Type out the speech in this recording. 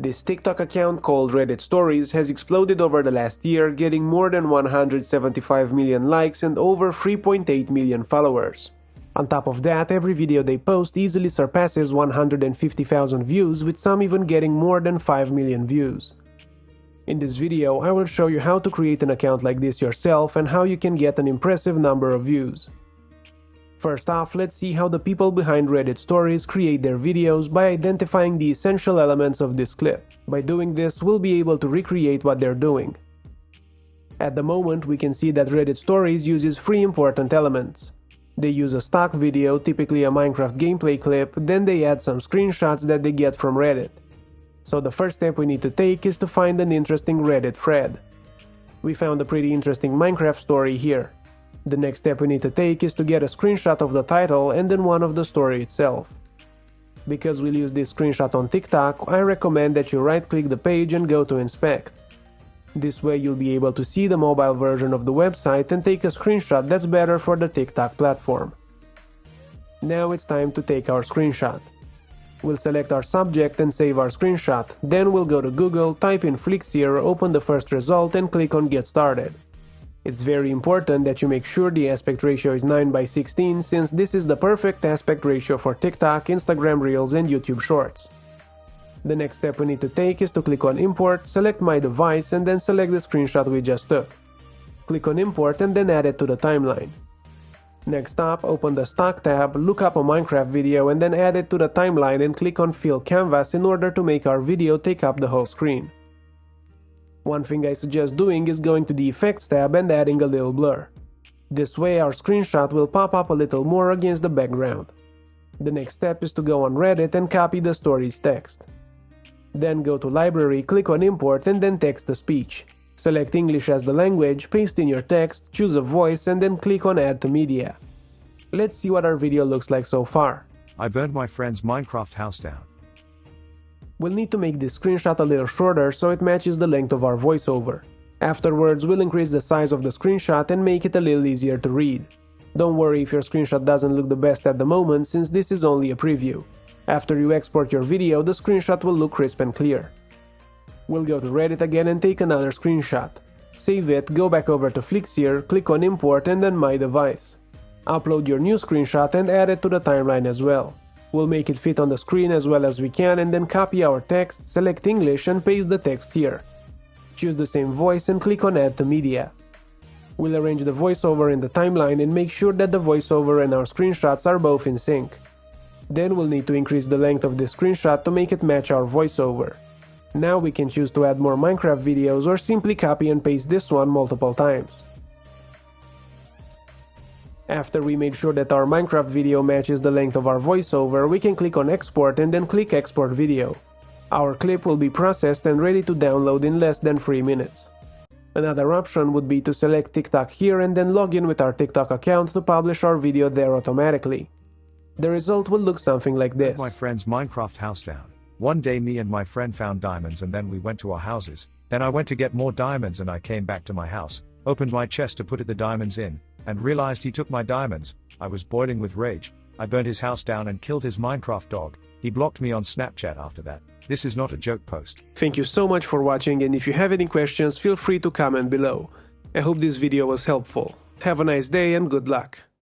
This TikTok account called Reddit Stories has exploded over the last year, getting more than 175 million likes and over 3.8 million followers. On top of that, every video they post easily surpasses 150,000 views, with some even getting more than 5 million views. In this video, I will show you how to create an account like this yourself and how you can get an impressive number of views. First off, let's see how the people behind Reddit Stories create their videos by identifying the essential elements of this clip. By doing this, we'll be able to recreate what they're doing. At the moment, we can see that Reddit Stories uses three important elements. They use a stock video, typically a Minecraft gameplay clip, then they add some screenshots that they get from Reddit. So the first step we need to take is to find an interesting Reddit thread. We found a pretty interesting Minecraft story here. The next step we need to take is to get a screenshot of the title and then one of the story itself. Because we'll use this screenshot on TikTok, I recommend that you right-click the page and go to Inspect. This way you'll be able to see the mobile version of the website and take a screenshot that's better for the TikTok platform. Now it's time to take our screenshot. We'll select our subject and save our screenshot, then we'll go to Google, type in Flixier, open the first result and click on Get Started. It's very important that you make sure the aspect ratio is 9:16, since this is the perfect aspect ratio for TikTok, Instagram Reels and YouTube Shorts. The next step we need to take is to click on Import, select My Device and then select the screenshot we just took. Click on Import and then add it to the timeline. Next up, open the Stock tab, look up a Minecraft video and then add it to the timeline and click on Fill Canvas in order to make our video take up the whole screen. One thing I suggest doing is going to the Effects tab and adding a little blur. This way our screenshot will pop up a little more against the background. The next step is to go on Reddit and copy the story's text. Then go to Library, click on Import and then Text to Speech. Select English as the language, paste in your text, choose a voice and then click on Add to Media. Let's see what our video looks like so far. I burned my friend's Minecraft house down. We'll need to make this screenshot a little shorter so it matches the length of our voiceover. Afterwards, we'll increase the size of the screenshot and make it a little easier to read. Don't worry if your screenshot doesn't look the best at the moment, since this is only a preview. After you export your video, the screenshot will look crisp and clear. We'll go to Reddit again and take another screenshot. Save it, go back over to Flixier, click on Import and then My Device. Upload your new screenshot and add it to the timeline as well. We'll make it fit on the screen as well as we can and then copy our text, select English and paste the text here. Choose the same voice and click on Add to Media. We'll arrange the voiceover in the timeline and make sure that the voiceover and our screenshots are both in sync. Then we'll need to increase the length of this screenshot to make it match our voiceover. Now we can choose to add more Minecraft videos or simply copy and paste this one multiple times. After we made sure that our Minecraft video matches the length of our voiceover, we can click on Export and then click Export Video. Our clip will be processed and ready to download in less than 3 minutes. Another option would be to select TikTok here and then log in with our TikTok account to publish our video there automatically. The result will look something like this. My friend's Minecraft house down. One day me and my friend found diamonds and then we went to our houses. Then I went to get more diamonds and I came back to my house, opened my chest to put the diamonds in, and realized he took my diamonds. I was boiling with rage. I burned his house down and killed his Minecraft dog. He blocked me on Snapchat after that. This is not a joke post. Thank you so much for watching, and if you have any questions, feel free to comment below. I hope this video was helpful. Have a nice day and good luck.